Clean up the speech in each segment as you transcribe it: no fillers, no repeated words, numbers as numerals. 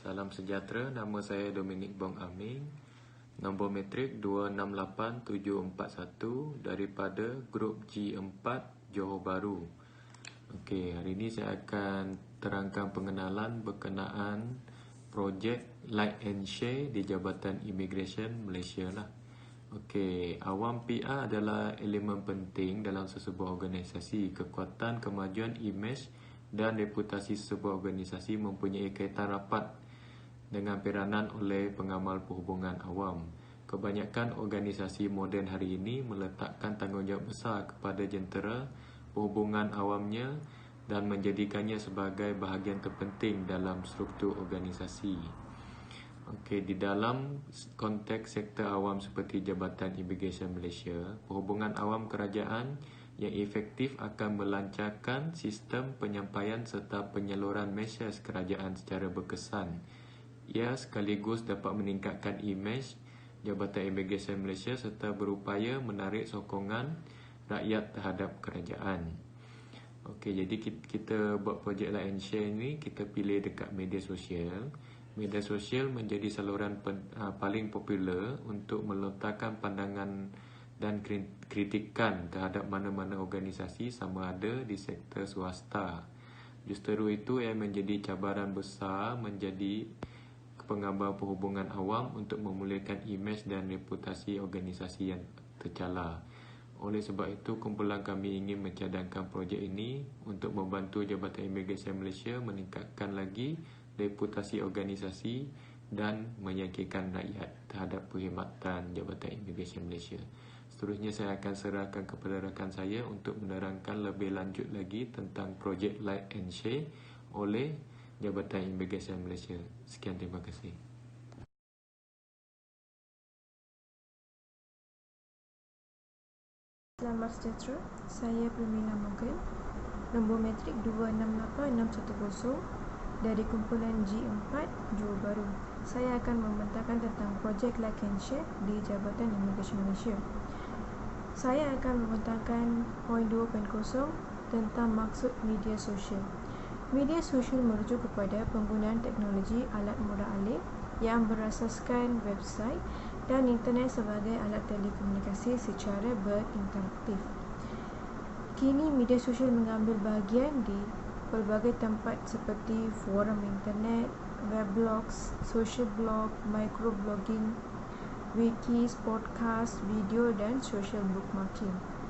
Salam sejahtera, nama saya Dominic Bong Aming. Nombor matrik 268741 daripada grup G4 Johor Bahru. Okey, hari ini saya akan terangkan pengenalan berkenaan projek Like and Share di Jabatan Immigration Malaysia lah. Okey, awam PR adalah elemen penting dalam sesebuah organisasi. Kekuatan, kemajuan, imej dan reputasi sesebuah organisasi mempunyai kaitan rapat dengan peranan oleh pengamal perhubungan awam. Kebanyakan organisasi moden hari ini meletakkan tanggungjawab besar kepada jentera perhubungan awamnya dan menjadikannya sebagai bahagian terpenting dalam struktur organisasi. Okey, di dalam konteks sektor awam seperti Jabatan Immigration Malaysia, perhubungan awam kerajaan yang efektif akan melancarkan sistem penyampaian serta penyaluran mesej kerajaan secara berkesan. Ia sekaligus dapat meningkatkan imej Jabatan Immigration Malaysia serta berupaya menarik sokongan rakyat terhadap kerajaan. Okey, jadi kita buat projek Like and Share ni, kita pilih dekat media sosial. Media sosial menjadi saluran paling popular untuk melontarkan pandangan dan kritikan terhadap mana-mana organisasi sama ada di sektor swasta. Justeru itu ia menjadi cabaran besar menjadi penggambar perhubungan awam untuk memulihkan imej dan reputasi organisasi yang tercela. Oleh sebab itu, kumpulan kami ingin mencadangkan projek ini untuk membantu Jabatan Immigration Malaysia meningkatkan lagi reputasi organisasi dan meyakinkan rakyat terhadap perkhidmatan Jabatan Immigration Malaysia. Seterusnya saya akan serahkan kepada rakan saya untuk menerangkan lebih lanjut lagi tentang projek Like and Share oleh Jabatan Immigration Malaysia. Sekian, terima kasih. Selamat sejahtera, saya Permina Morgan, nombor matrik 268610 dari kumpulan G4 Johor Bahru. Saya akan membentangkan tentang projek Like and Share di Jabatan Immigration Malaysia. Saya akan membentangkan poin 2.0 tentang maksud media sosial. Media sosial merujuk kepada penggunaan teknologi alat mudah alih yang berasaskan website dan internet sebagai alat telekomunikasi secara berinteraktif. Kini media sosial mengambil bahagian di pelbagai tempat seperti forum internet, weblogs, social blog, microblogging, wikis, podcast, video dan social bookmarking.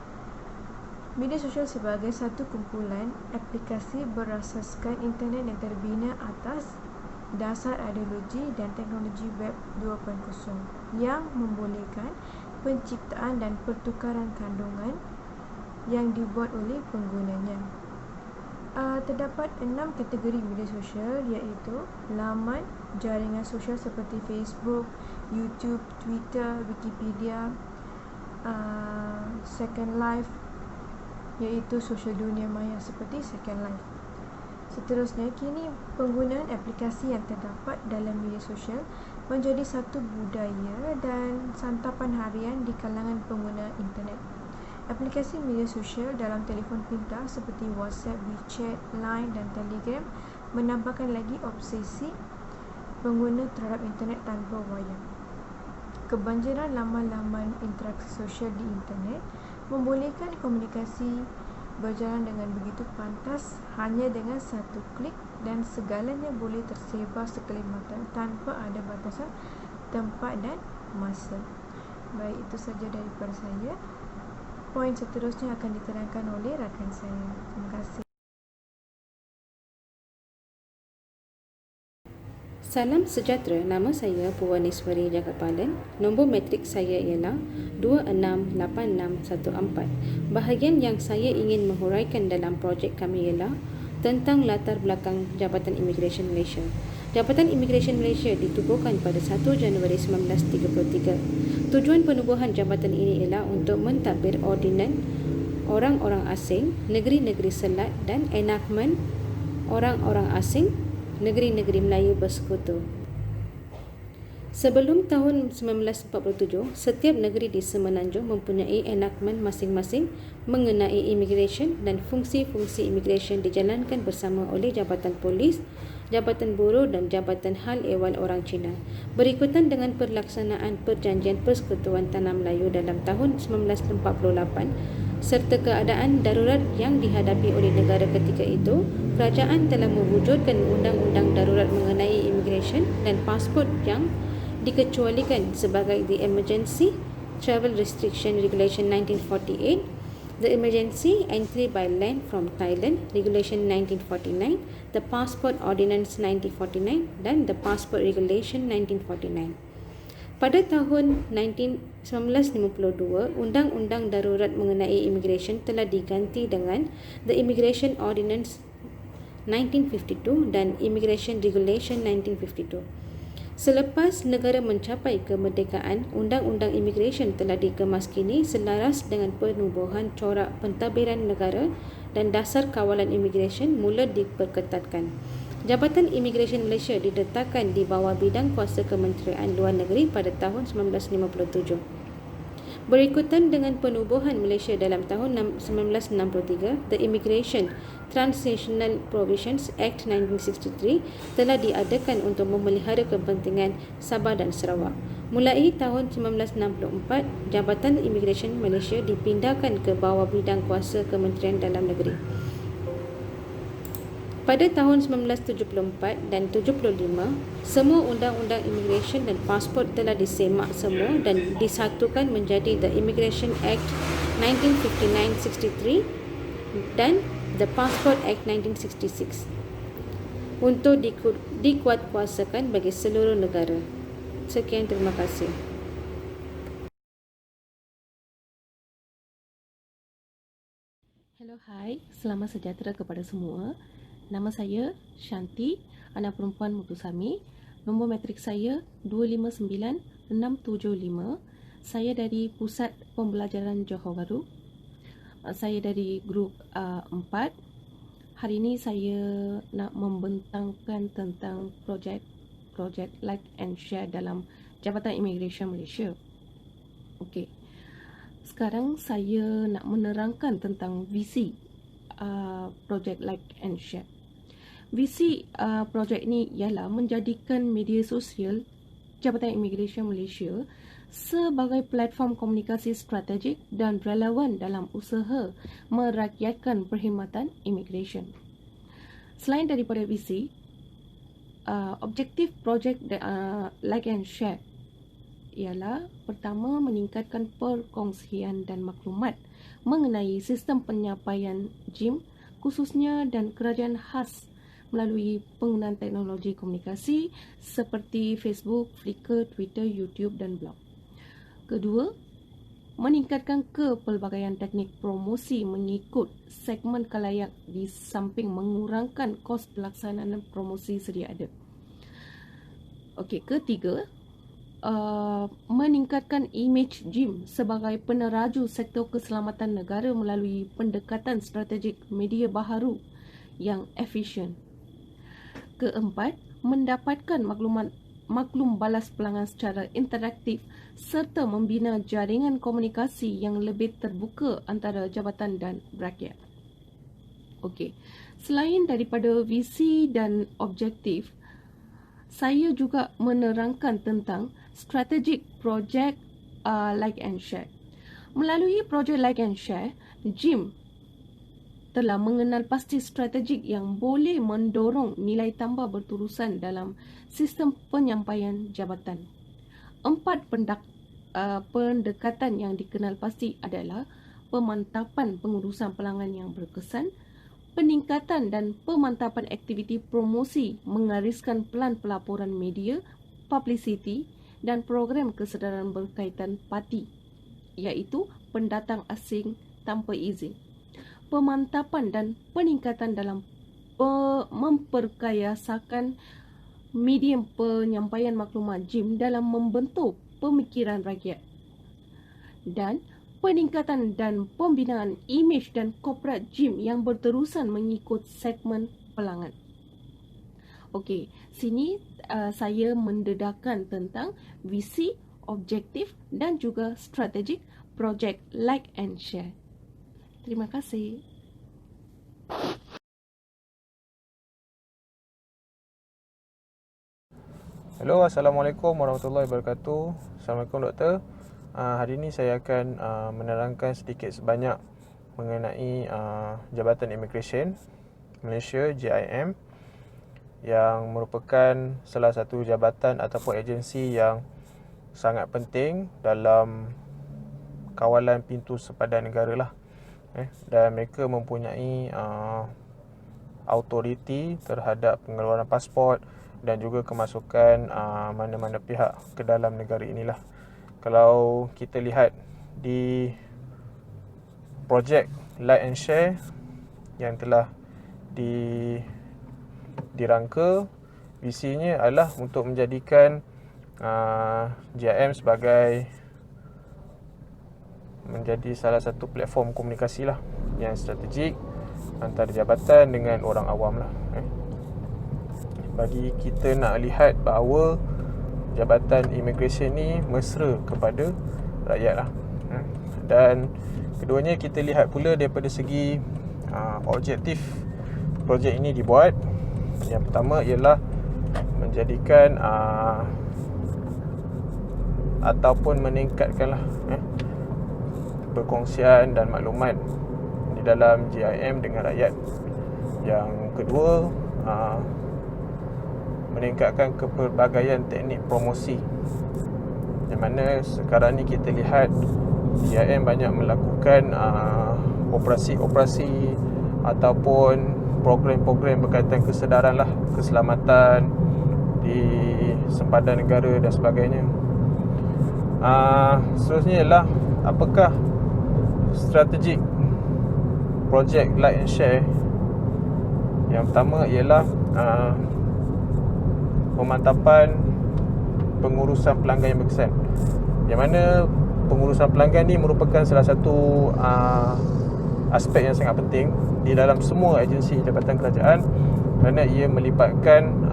Media sosial sebagai satu kumpulan aplikasi berasaskan internet yang terbina atas dasar ideologi dan teknologi web 2.0 yang membolehkan penciptaan dan pertukaran kandungan yang dibuat oleh penggunanya. Terdapat 6 kategori media sosial, iaitu laman, jaringan sosial seperti Facebook, YouTube, Twitter, Wikipedia, Second Life, iaitu sosial dunia maya seperti Second Life. Seterusnya, kini penggunaan aplikasi yang terdapat dalam media sosial menjadi satu budaya dan santapan harian di kalangan pengguna internet. Aplikasi media sosial dalam telefon pintar seperti WhatsApp, WeChat, Line dan Telegram menambahkan lagi obsesi pengguna terhadap internet tanpa wayang. Kebanjiran laman-laman interaksi sosial di internet membolehkan komunikasi berjalan dengan begitu pantas hanya dengan satu klik dan segalanya boleh tersebar sekeliling mata tanpa ada batasan tempat dan masa. Baik, itu saja daripada saya. Poin seterusnya akan diterangkan oleh rakan saya. Terima kasih. Salam sejahtera, nama saya Puwaniswari Jagapalan. Nombor matrik saya ialah 268614. Bahagian yang saya ingin menghuraikan dalam projek kami ialah tentang latar belakang Jabatan Immigration Malaysia. Jabatan Immigration Malaysia ditubuhkan pada 1 Januari 1933. Tujuan penubuhan jabatan ini ialah untuk mentadbir ordinan orang-orang asing, negeri-negeri selat dan enakmen orang-orang asing negeri-negeri Melayu bersekutu. Sebelum tahun 1947, setiap negeri di Semenanjung mempunyai enakmen masing-masing mengenai immigration dan fungsi-fungsi immigration dijalankan bersama oleh Jabatan Polis, Jabatan Buruh dan Jabatan Hal Ehwal Orang Cina. Berikutan dengan pelaksanaan Perjanjian Persekutuan Tanah Melayu dalam tahun 1948 serta keadaan darurat yang dihadapi oleh negara ketika itu, kerajaan telah mewujudkan undang-undang darurat mengenai immigration dan pasport yang dikecualikan sebagai The Emergency Travel Restriction Regulation 1948, The Emergency Entry by Land from Thailand Regulation 1949, The Passport Ordinance 1949 dan The Passport Regulation 1949. Pada tahun 1952, Undang-Undang Darurat mengenai Immigration telah diganti dengan The Immigration Ordinance 1952 dan Immigration Regulation 1952. Selepas negara mencapai kemerdekaan, Undang-Undang Immigration telah dikemaskini selaras dengan penubuhan corak pentadbiran negara dan dasar kawalan immigration mula diperketatkan. Jabatan Imigresen Malaysia diletakkan di bawah bidang kuasa Kementerian Luar Negeri pada tahun 1957. Berikutan dengan penubuhan Malaysia dalam tahun 1963, The Immigration Transitional Provisions Act 1963 telah diadakan untuk memelihara kepentingan Sabah dan Sarawak. Mulai tahun 1964, Jabatan Imigresen Malaysia dipindahkan ke bawah bidang kuasa Kementerian Dalam Negeri. Pada tahun 1974 dan 75, semua undang-undang immigration dan pasport telah disemak semua dan disatukan menjadi The Immigration Act 1959-63 dan The Passport Act 1966 untuk dikuatkuasakan bagi seluruh negara. Sekian, terima kasih. Hello, hai. Selamat sejahtera kepada semua. Nama saya Shanti, anak perempuan Mutusami. Nombor matrik saya 259675. Saya dari Pusat Pembelajaran Johor Bahru. Saya dari grup 4. Hari ini saya nak membentangkan tentang projek Like and Share dalam Jabatan Imigresen Malaysia. Okey. Sekarang saya nak menerangkan tentang visi projek Like and Share. Visi projek ini ialah menjadikan media sosial Jabatan Imigresen Malaysia sebagai platform komunikasi strategik dan relevan dalam usaha merakyatkan perkhidmatan imigresen. Selain daripada visi, objektif projek Like and Share ialah pertama, meningkatkan perkongsian dan maklumat mengenai sistem penyampaian JIM khususnya dan kerajaan khas melalui penggunaan teknologi komunikasi seperti Facebook, Flickr, Twitter, YouTube dan blog. Kedua, meningkatkan kepelbagaian teknik promosi mengikut segmen khalayak di samping mengurangkan kos pelaksanaan promosi sedia ada. Okey, ketiga, meningkatkan imej JIM sebagai peneraju sektor keselamatan negara melalui pendekatan strategik media baharu yang efisien. Keempat, mendapatkan maklum balas pelanggan secara interaktif serta membina jaringan komunikasi yang lebih terbuka antara jabatan dan rakyat. Okey, selain daripada visi dan objektif, saya juga menerangkan tentang strategik projek Like and Share. Melalui projek Like and Share, JIM telah mengenal pasti strategik yang boleh mendorong nilai tambah berterusan dalam sistem penyampaian jabatan. 4 pendekatan yang dikenal pasti adalah pemantapan pengurusan pelanggan yang berkesan, peningkatan dan pemantapan aktiviti promosi mengariskan pelan pelaporan media, publicity dan program kesedaran berkaitan parti, iaitu pendatang asing tanpa izin. Pemantapan dan peningkatan dalam memperkayasakan medium penyampaian maklumat JIM dalam membentuk pemikiran rakyat, dan peningkatan dan pembinaan imej dan korporat JIM yang berterusan mengikut segmen pelanggan. Okey, sini saya mendedahkan tentang visi, objektif dan juga strategik projek Like and Share. Terima kasih. Hello, Assalamualaikum warahmatullahi wabarakatuh. Assalamualaikum doktor. Hari ini saya akan menerangkan sedikit sebanyak mengenai Jabatan Immigration Malaysia JIM, yang merupakan salah satu jabatan ataupun agensi yang sangat penting dalam kawalan pintu sepadan negara lah. Dan mereka mempunyai autoriti terhadap pengeluaran pasport dan juga kemasukan mana-mana pihak ke dalam negara inilah. Kalau kita lihat di projek Like and Share yang telah dirangka, visinya adalah untuk menjadikan JIM sebagai menjadi salah satu platform komunikasi lah yang strategik antara jabatan dengan orang awam lah. Bagi kita nak lihat bahawa Jabatan Immigration ni mesra kepada rakyat lah. Dan keduanya kita lihat pula daripada segi objektif projek ini dibuat. Yang pertama ialah menjadikan ataupun meningkatkanlah perkongsian dan maklumat di dalam JIM dengan rakyat. Yang kedua, meningkatkan kepelbagaian teknik promosi, yang mana sekarang ni kita lihat JIM banyak melakukan operasi-operasi ataupun program-program berkaitan kesedaran lah, keselamatan di sempadan negara dan sebagainya. Seterusnya ialah apakah strategik projek Like and Share. Yang pertama ialah pemantapan pengurusan pelanggan yang berkesan, yang mana pengurusan pelanggan ni merupakan salah satu aspek yang sangat penting di dalam semua agensi jabatan kerajaan, kerana ia melibatkan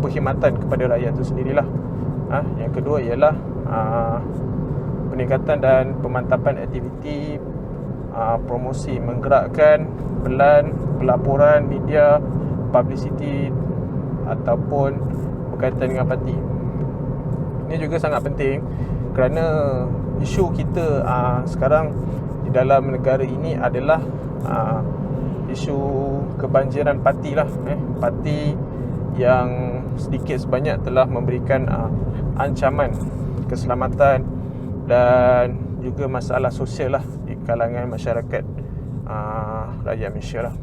perkhidmatan kepada rakyat itu sendirilah. Yang kedua ialah peningkatan dan pemantapan aktiviti promosi, menggerakkan pelan pelaporan media, publicity ataupun berkaitan dengan parti. Ini juga sangat penting kerana isu kita sekarang di dalam negara ini adalah isu kebanjiran parti lah. Parti yang sedikit sebanyak telah memberikan ancaman keselamatan dan juga masalah sosial lah di kalangan masyarakat rakyat Malaysia lah.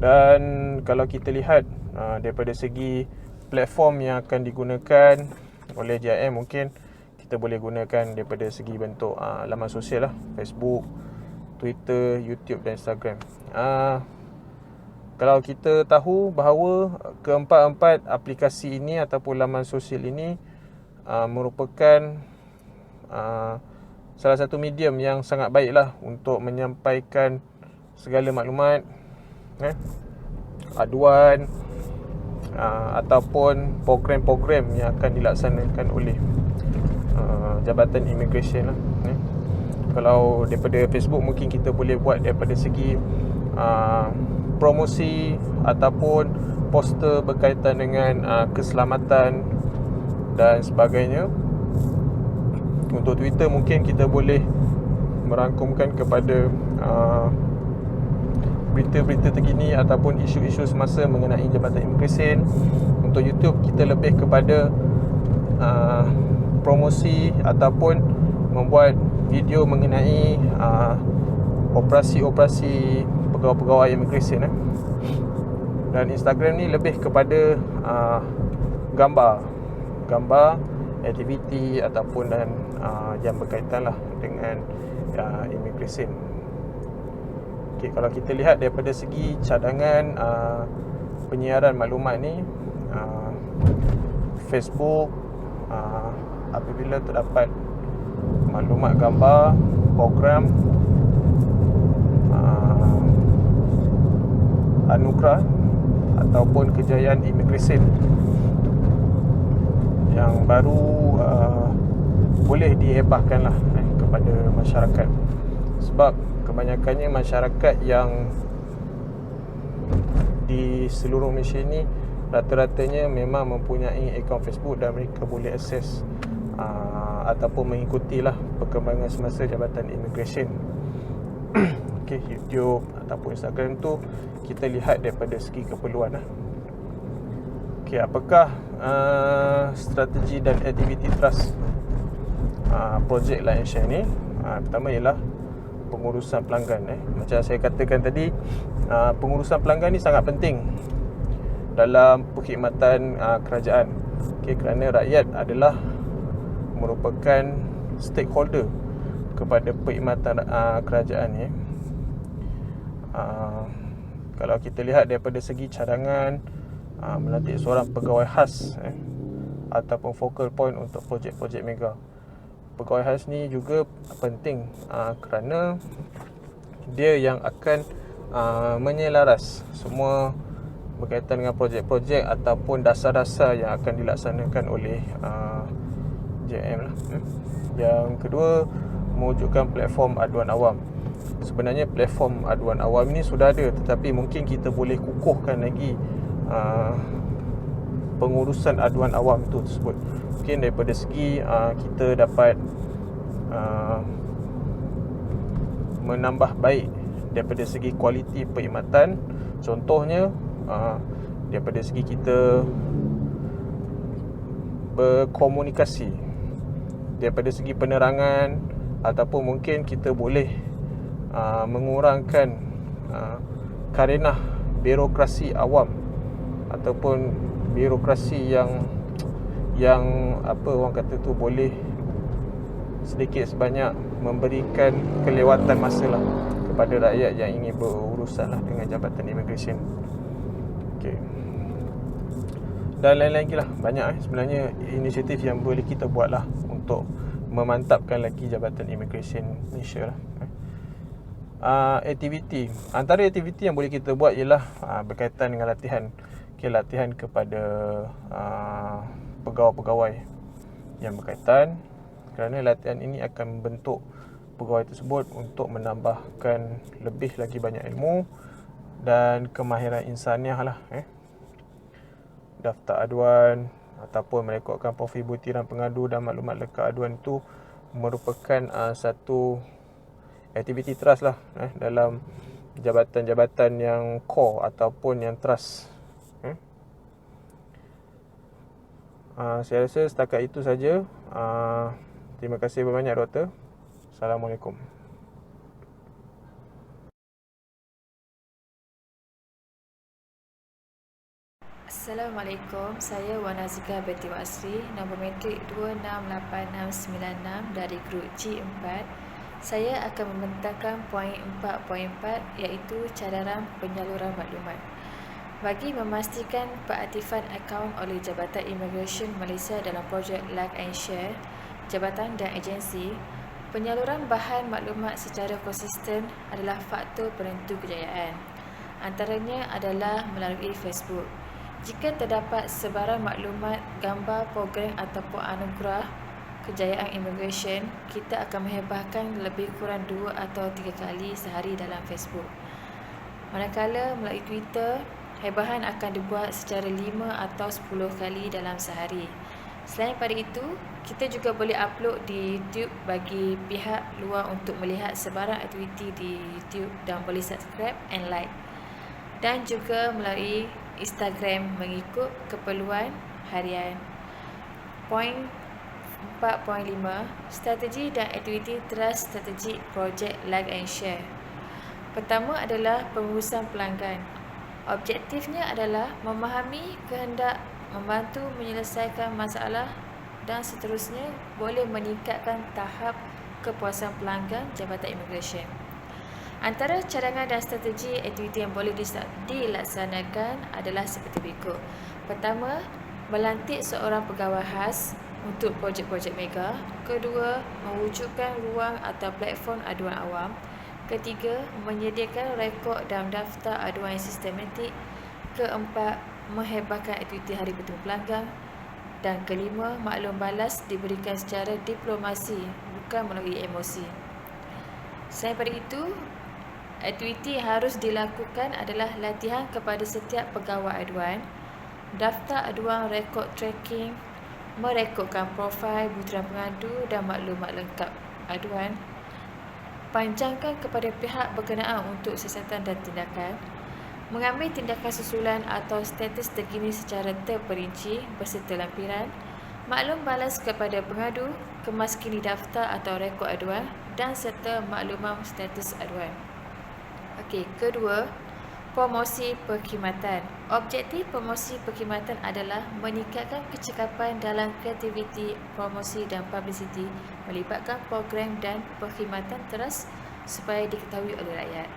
Dan kalau kita lihat daripada segi platform yang akan digunakan oleh JIM, mungkin kita boleh gunakan daripada segi bentuk laman sosial lah, Facebook, Twitter, YouTube dan Instagram. Kalau kita tahu bahawa keempat-empat aplikasi ini ataupun laman sosial ini merupakan salah satu medium yang sangat baiklah untuk menyampaikan segala maklumat, aduan ataupun program-program yang akan dilaksanakan oleh Jabatan Immigration lah. Kalau daripada Facebook, mungkin kita boleh buat daripada segi promosi ataupun poster berkaitan dengan keselamatan dan sebagainya. Untuk Twitter, mungkin kita boleh merangkumkan kepada berita-berita terkini ataupun isu-isu semasa mengenai Jabatan Immigration. Untuk YouTube, kita lebih kepada promosi ataupun membuat video mengenai operasi-operasi pegawai-pegawai immigration. Dan Instagram ni lebih kepada gambar aktiviti ataupun dan yang berkaitan lah dengan immigration. Okay, kalau kita lihat daripada segi cadangan penyiaran maklumat ni, Facebook apabila terdapat maklumat gambar program anugerah ataupun kejayaan immigration yang baru boleh dihebahkanlah kepada masyarakat. Sebab kebanyakannya masyarakat yang di seluruh Malaysia ni rata-ratanya memang mempunyai akaun Facebook dan mereka boleh akses ataupun mengikutilah perkembangan semasa Jabatan Immigration. Okay, YouTube ataupun Instagram tu kita lihat daripada segi keperluan lah. Okay, apakah strategi dan aktiviti trust projek Like and Share ni? Pertama ialah pengurusan pelanggan. Macam saya katakan tadi, pengurusan pelanggan ni sangat penting dalam perkhidmatan kerajaan. Okay, kerana rakyat adalah merupakan stakeholder kepada perkhidmatan kerajaan ni. Kalau kita lihat daripada segi cadangan melantik seorang pegawai khas ataupun focal point untuk projek-projek mega, pegawai khas ni juga penting kerana dia yang akan menyelaras semua berkaitan dengan projek-projek ataupun dasar-dasar yang akan dilaksanakan oleh JM lah. Yang kedua, mewujudkan platform aduan awam. Sebenarnya platform aduan awam ni sudah ada, tetapi mungkin kita boleh kukuhkan lagi pengurusan aduan awam tu tersebut. Mungkin daripada segi kita dapat menambah baik daripada segi kualiti perkhidmatan. Contohnya daripada segi kita berkomunikasi, daripada segi penerangan, ataupun mungkin kita boleh mengurangkan karenah birokrasi awam ataupun birokrasi yang apa orang kata tu boleh sedikit sebanyak memberikan kelewatan masa lah kepada rakyat yang ingin berurusan lah dengan Jabatan Immigration. Okay. Dan lain-lain lagi lah, banyak sebenarnya inisiatif yang boleh kita buat lah untuk memantapkan lagi Jabatan Immigration Malaysia lah. Aktiviti, antara aktiviti yang boleh kita buat ialah berkaitan dengan latihan. Okay, latihan kepada pegawai-pegawai yang berkaitan, kerana latihan ini akan membentuk pegawai tersebut untuk menambahkan lebih lagi banyak ilmu dan kemahiran insaniah lah. Daftar aduan ataupun merekodkan profil butiran pengadu dan maklumat lengkap aduan itu merupakan satu aktiviti trust lah dalam jabatan-jabatan yang core ataupun yang trust. Saya rasa setakat itu saja. Terima kasih banyak, Doktor. Assalamualaikum. Assalamualaikum, saya Wan Azika Binti Asri, nombor matrik 268696 dari grup G4. Saya akan membentangkan poin 4.4 iaitu cadangan penyaluran maklumat. Bagi memastikan peraktifan akaun oleh Jabatan Immigration Malaysia dalam projek Like and Share, jabatan dan agensi, penyaluran bahan maklumat secara konsisten adalah faktor penentu kejayaan. Antaranya adalah melalui Facebook. Jika terdapat sebarang maklumat, gambar, program ataupun anugerah kejayaan immigration, kita akan menghebahkan lebih kurang 2 atau 3 kali sehari dalam Facebook. Manakala melalui Twitter, hebahan akan dibuat secara 5 atau 10 kali dalam sehari. Selain pada itu, kita juga boleh upload di YouTube bagi pihak luar untuk melihat sebarang aktiviti di YouTube dan boleh subscribe and like. Dan juga melalui Instagram mengikut keperluan harian. Poin 4.5, strategi dan aktiviti trust strategik projek Like and Share. Pertama adalah pengurusan pelanggan. Objektifnya adalah memahami kehendak, membantu menyelesaikan masalah dan seterusnya boleh meningkatkan tahap kepuasan pelanggan Jabatan Immigration. Antara cadangan dan strategi aktiviti yang boleh dilaksanakan adalah seperti berikut. Pertama, melantik seorang pegawai khas untuk projek-projek mega. Kedua, mewujudkan ruang atau platform aduan awam. Ketiga, menyediakan rekod dan daftar aduan yang sistematik. Keempat, menghebahkan aktiviti hari bertemu pelanggan. Dan kelima, maklum balas diberikan secara diplomasi, bukan melalui emosi. Selain pada itu, aktiviti yang harus dilakukan adalah latihan kepada setiap pegawai aduan, daftar aduan rekod tracking, merekodkan profil butiran pengadu dan maklumat lengkap aduan, panjangkan kepada pihak berkenaan untuk siasatan dan tindakan, mengambil tindakan susulan atau status terkini secara terperinci beserta lampiran, maklum balas kepada pengadu, kemaskini daftar atau rekod aduan dan serta makluman status aduan. Okey, kedua, promosi perkhidmatan. Objektif promosi perkhidmatan adalah meningkatkan kecekapan dalam kreativiti, promosi dan publicity, melibatkan program dan perkhidmatan teras supaya diketahui oleh rakyat.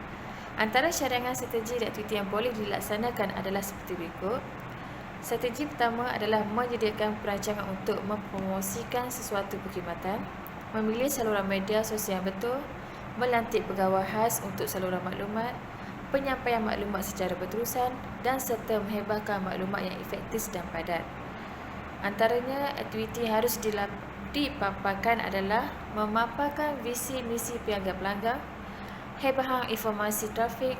Antara cadangan strategi dan aktiviti yang boleh dilaksanakan adalah seperti berikut. Strategi pertama adalah menyediakan perancangan untuk mempromosikan sesuatu perkhidmatan, memilih saluran media sosial yang betul, melantik pegawai khas untuk saluran maklumat, penyampaian maklumat secara berterusan dan serta menghebahkan maklumat yang efektif dan padat. Antaranya, aktiviti harus dipaparkan adalah memaparkan visi misi piagam pelanggan, hebahan informasi trafik,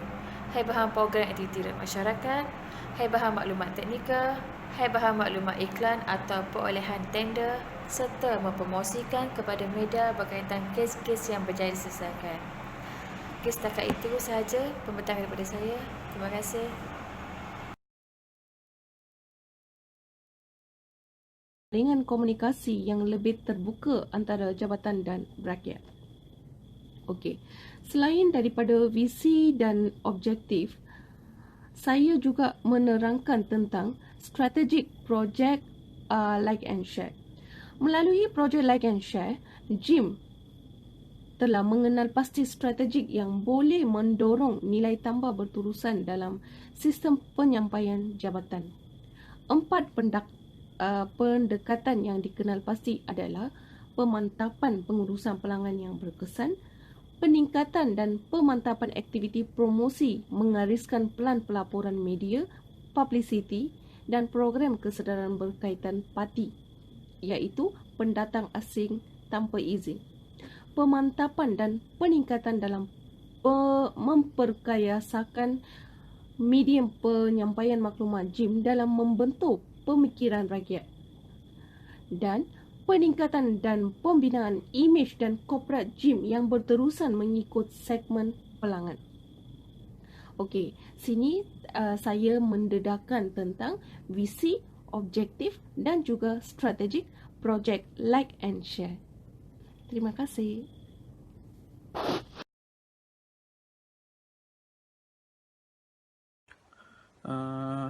hebahan program aktiviti masyarakat, hebahan maklumat teknikal, hebahan maklumat iklan atau perolehan tender serta mempromosikan kepada media berkaitan kes-kes yang berjaya diselesaikan. Okey, setakat itu sahaja pembentang daripada saya. Terima kasih. Dengan komunikasi yang lebih terbuka antara jabatan dan rakyat. Okey, selain daripada visi dan objektif, saya juga menerangkan tentang strategic project like and share. Melalui projek like and share, JIM telah mengenal pasti strategik yang boleh mendorong nilai tambah berterusan dalam sistem penyampaian jabatan. 4 pendekatan yang dikenal pasti adalah pemantapan pengurusan pelanggan yang berkesan, peningkatan dan pemantapan aktiviti promosi mengariskan pelan pelaporan media, publicity dan program kesedaran berkaitan parti, iaitu pendatang asing tanpa izin. Pemantapan dan peningkatan dalam memperkayasakan medium penyampaian maklumat JIM dalam membentuk pemikiran rakyat, dan peningkatan dan pembinaan imej dan korporat JIM yang berterusan mengikut segmen pelanggan. Okey, sini saya mendedahkan tentang visi, objektif dan juga strategik projek like and share. Terima kasih.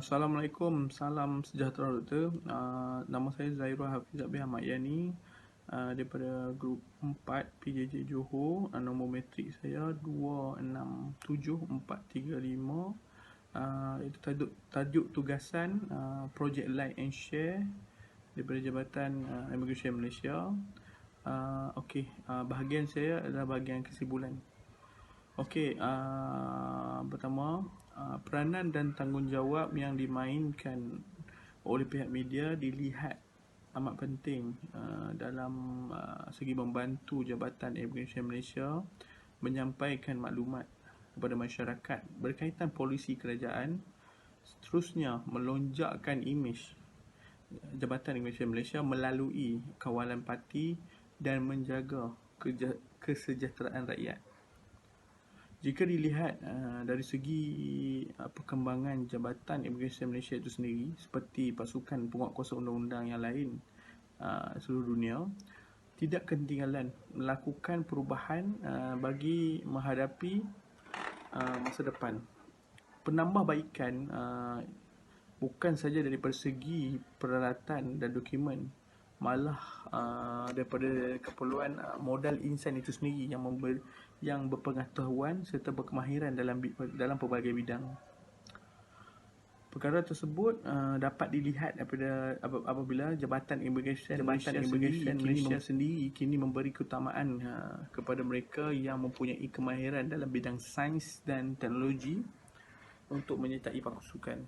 Assalamualaikum, salam sejahtera doktor. Nama saya Zairul Hafiz Abdi Ahmad Yani daripada grup 4 PJJ Johor. Nombor matrik saya 267435. Itu tajuk tugasan Project Like and Share daripada Jabatan Immigration Malaysia. Okey, bahagian saya adalah bahagian kesimpulan. Okey, pertama, peranan dan tanggungjawab yang dimainkan oleh pihak media dilihat amat penting dalam segi membantu Jabatan Immigration Malaysia menyampaikan maklumat kepada masyarakat berkaitan polisi kerajaan, seterusnya melonjakkan imej Jabatan Immigration Malaysia melalui kawalan parti dan menjaga kesejahteraan rakyat. Jika dilihat dari segi perkembangan Jabatan Immigration Malaysia itu sendiri, seperti pasukan penguatkuasa undang-undang yang lain seluruh dunia, tidak ketinggalan melakukan perubahan bagi menghadapi masa depan. Penambahbaikan bukan saja daripada segi peralatan dan dokumen, malah daripada keperluan modal insan itu sendiri yang berpengetahuan serta berkemahiran dalam pelbagai bidang. Perkara tersebut dapat dilihat apabila Jabatan Immigration Malaysia sendiri kini memberi keutamaan kepada mereka yang mempunyai kemahiran dalam bidang sains dan teknologi untuk menyertai pasukan.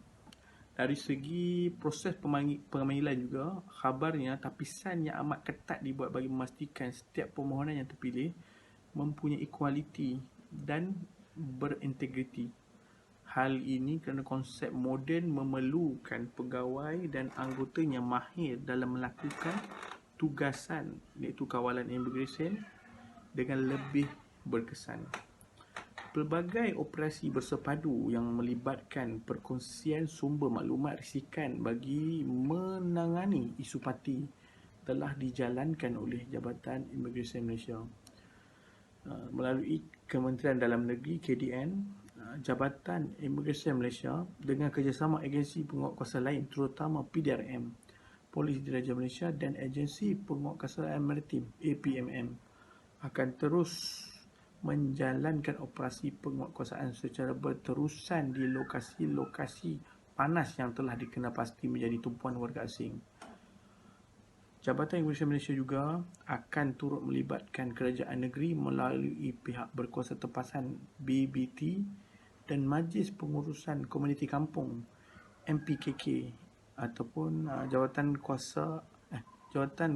Dari segi proses pemanggilan juga, khabarnya tapisan yang amat ketat dibuat bagi memastikan setiap permohonan yang terpilih mempunyai kualiti dan berintegriti. Hal ini kerana konsep moden memerlukan pegawai dan anggotanya mahir dalam melakukan tugasan iaitu kawalan imigresen dengan lebih berkesan. Pelbagai operasi bersepadu yang melibatkan perkongsian sumber maklumat risikan bagi menangani isu parti telah dijalankan oleh Jabatan Imigresen Malaysia. Melalui Kementerian Dalam Negeri KDN, Jabatan Imigresen Malaysia dengan kerjasama agensi penguatkuasa lain terutama PDRM, Polis Diraja Malaysia dan Agensi Penguatkuasaan Maritim APMM akan terus menjalankan operasi penguatkuasaan secara berterusan di lokasi-lokasi panas yang telah dikenal pasti menjadi tumpuan warga asing. Jabatan Imigresen Malaysia juga akan turut melibatkan kerajaan negeri melalui pihak berkuasa tempasan BBT dan Majlis Pengurusan Komuniti Kampung MPKK ataupun Jabatan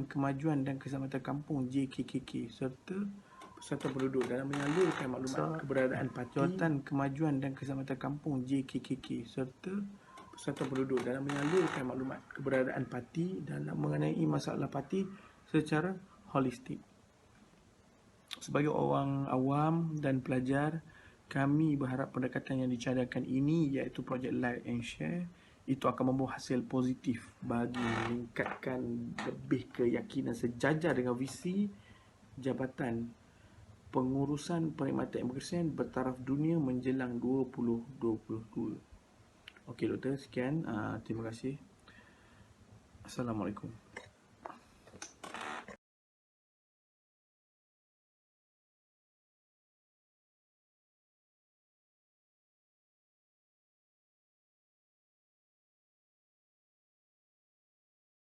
Kemajuan dan Keselamatan Kampung JKKK serta Persatuan Penduduk dalam menyalurkan maklumat keberadaan parti. Jabatan Kemajuan dan Keselamatan Kampung JKKK serta Persatuan Penduduk dalam menyalurkan maklumat keberadaan parti dalam mengenai masalah parti secara holistik. Sebagai orang awam dan pelajar, kami berharap pendekatan yang dicadangkan ini iaitu projek Like and Share itu akan membawa hasil positif bagi meningkatkan lebih keyakinan sejajar dengan visi Jabatan Pengurusan Perkhidmatan Imigresen bertaraf dunia menjelang 2022. Okey doktor, sekian. Terima kasih. Assalamualaikum.